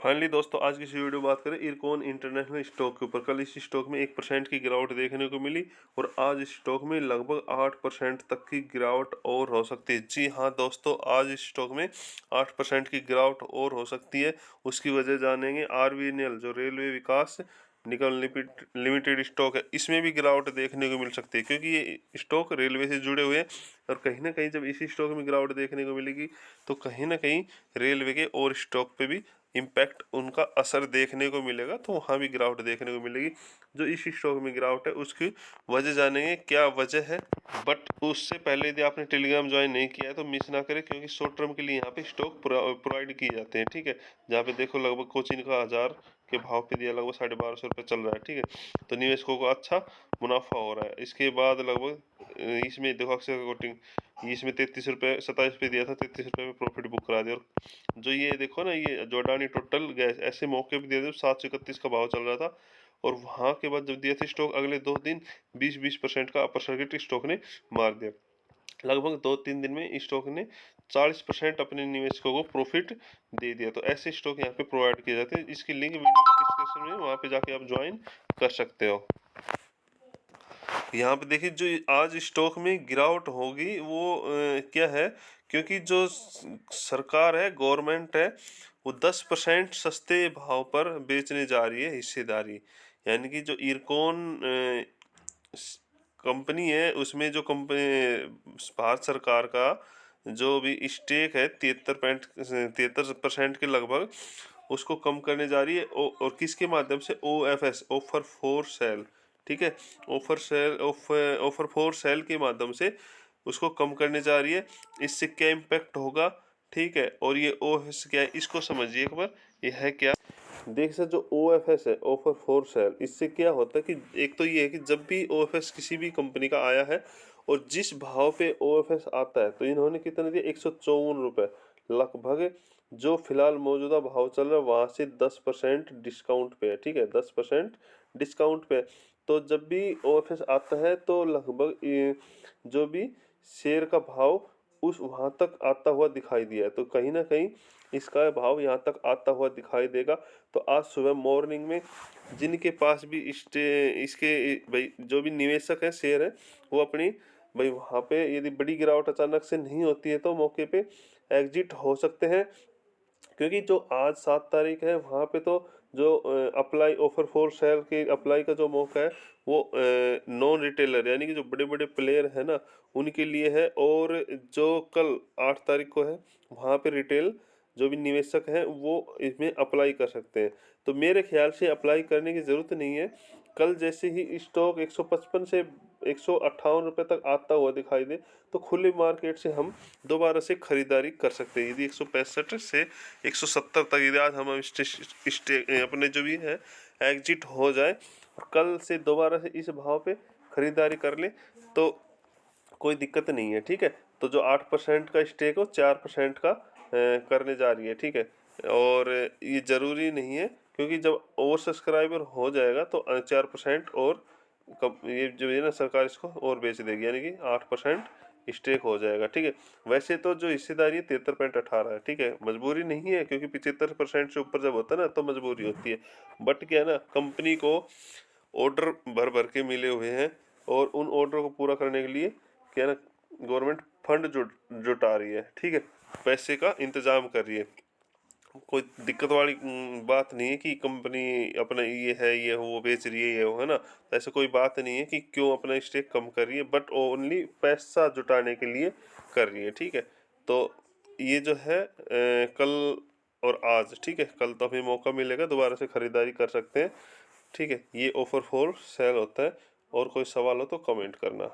Finally दोस्तों, आज की इस वीडियो बात करें इरकॉन इंटरनेशनल स्टॉक के ऊपर। कल इस स्टॉक में 1% की गिरावट देखने को मिली और आज इस स्टॉक में लगभग 8% तक की गिरावट और हो सकती है। जी हाँ दोस्तों, आज इस स्टॉक में 8% की गिरावट और हो सकती है। उसकी वजह जानेंगे। आरवीएनएल जो रेलवे विकास निगम लिमिटेड स्टॉक है, इसमें भी गिरावट देखने को मिल सकती है क्योंकि ये स्टॉक रेलवे से जुड़े हुए हैं। और कहीं ना कहीं जब इसी स्टॉक में गिरावट देखने को मिलेगी तो कहीं ना कहीं रेलवे के और स्टॉक पे भी इम्पैक्ट, उनका असर देखने को मिलेगा, तो वहाँ भी गिरावट देखने को मिलेगी। जो इस स्टॉक में गिरावट है उसकी वजह जानेंगे क्या वजह है। बट उससे पहले यदि आपने टेलीग्राम ज्वाइन नहीं किया है तो मिस ना करें, क्योंकि शॉर्ट टर्म के लिए यहाँ पे स्टॉक प्रोवाइड किए जाते हैं। ठीक है, जहाँ पे देखो लगभग कोचिंग का 1000 के भाव पे दिया, लगभग 1250 रुपये चल रहा है। ठीक है, तो निवेशकों को अच्छा मुनाफा हो रहा है। इसके बाद लगभग इसमें देखो अक्षय कोटिंग, इसमें 33 रुपये 27 पे दिया था, 33 रुपये में प्रॉफिट बुक करा दिया। और जो ये देखो ना, ये जो अडानी टोटल गैस ऐसे मौके पे दिया था 731 का भाव चल रहा था, और वहाँ के बाद जब दिया था स्टॉक अगले 2 दिन 20% का अपर सर्किट स्टॉक ने मार दिया। लगभग 2-3 दिन में स्टॉक ने 40% अपने निवेशकों को प्रॉफिट दे दिया। तो ऐसे स्टॉक यहाँ पे प्रोवाइड किए जाते हैं। इसकी लिंक वीडियो के डिस्क्रिप्शन में, वहाँ पे जाके आप ज्वाइन कर सकते हो। यहाँ पे देखिए, जो आज स्टॉक में गिरावट होगी वो क्या है, क्योंकि जो सरकार है, गवर्नमेंट है, वो 10% सस्ते भाव पर बेचने जा रही है हिस्सेदारी। यानी कि जो इरकॉन कंपनी है, उसमें जो कंपनी भारत सरकार का जो भी स्टेक है 73% के लगभग, उसको कम करने जा रही है। और किसके माध्यम से? OFS, offer for sale. ठीक है, ऑफर फॉर सेल के माध्यम से उसको कम करने जा रही है। इससे क्या इम्पैक्ट होगा? ठीक है, और ये OFS क्या है, इसको समझिए एक बार, ये है क्या। देख सकते, जो OFS है, ऑफर फॉर सेल, इससे क्या होता है कि एक तो ये है कि जब भी OFS किसी भी कंपनी का आया है और जिस भाव पे OFS आता है, तो इन्होंने कितने दिया? 154 रुपये लगभग। जो फिलहाल मौजूदा भाव चल रहा है वहाँ से 10% डिस्काउंट पे है। ठीक है, 10% डिस्काउंट पे है। तो जब भी OFS आता है तो लगभग जो भी शेयर का भाव उस वहाँ तक आता हुआ दिखाई दिया है, तो कहीं ना कहीं इसका भाव यहाँ तक आता हुआ दिखाई देगा। तो आज सुबह मॉर्निंग में जिनके पास भी इसके भाई जो भी निवेशक हैं, शेयर हैं, वो अपनी भाई वहाँ पे यदि बड़ी गिरावट अचानक से नहीं होती है तो मौके पे एग्जिट हो सकते हैं। क्योंकि जो आज 7 तारीख है, वहाँ पे तो जो अप्लाई ऑफर फॉर सेल के अप्लाई का जो मौका है वो नॉन रिटेलर यानी कि जो बड़े बड़े प्लेयर है ना, उनके लिए है। और जो कल 8 तारीख को है, वहाँ पे रिटेल जो भी निवेशक हैं वो इसमें अप्लाई कर सकते हैं। तो मेरे ख्याल से अप्लाई करने की ज़रूरत नहीं है। कल जैसे ही स्टॉक 155 से 158 रुपये तक आता हुआ दिखाई दे तो खुले मार्केट से हम दोबारा से खरीदारी कर सकते हैं। यदि 165 से 170 तक यदि आज हम अपने जो भी है एग्जिट हो जाए और कल से दोबारा से इस भाव पे खरीदारी कर ले तो कोई दिक्कत नहीं है। ठीक है, तो जो 8% का स्टेक हो 4% का करने जा रही है। ठीक है, और ये ज़रूरी नहीं है, क्योंकि जब ओवर सब्सक्राइबर हो जाएगा तो 4% और ये जो है ना, सरकार इसको और बेच देगी, यानी कि 8% स्टेक हो जाएगा। ठीक है, वैसे तो जो हिस्सेदारी है 73.18 है। ठीक है, मजबूरी नहीं है, क्योंकि 75% से ऊपर जब होता है ना तो मजबूरी होती है। बट क्या है ना, कंपनी को ऑर्डर भर भर के मिले हुए हैं और उन ऑर्डर को पूरा करने के लिए क्या है ना, गवर्नमेंट फंड जुटा रही है। ठीक है, पैसे का इंतजाम कर रही है। कोई दिक्कत वाली बात नहीं है कि कंपनी अपना ये है, ये वो बेच रही है, ये वो है ना। तो ऐसे कोई बात नहीं है कि क्यों अपना स्टेक कम कर रही है, बट ओनली पैसा जुटाने के लिए कर रही है। ठीक है, तो ये जो है कल और आज, ठीक है, कल तो हमें मौका मिलेगा, दोबारा से ख़रीदारी कर सकते हैं। ठीक है, ये ऑफर फॉर सेल होता है। और कोई सवाल हो तो कमेंट करना।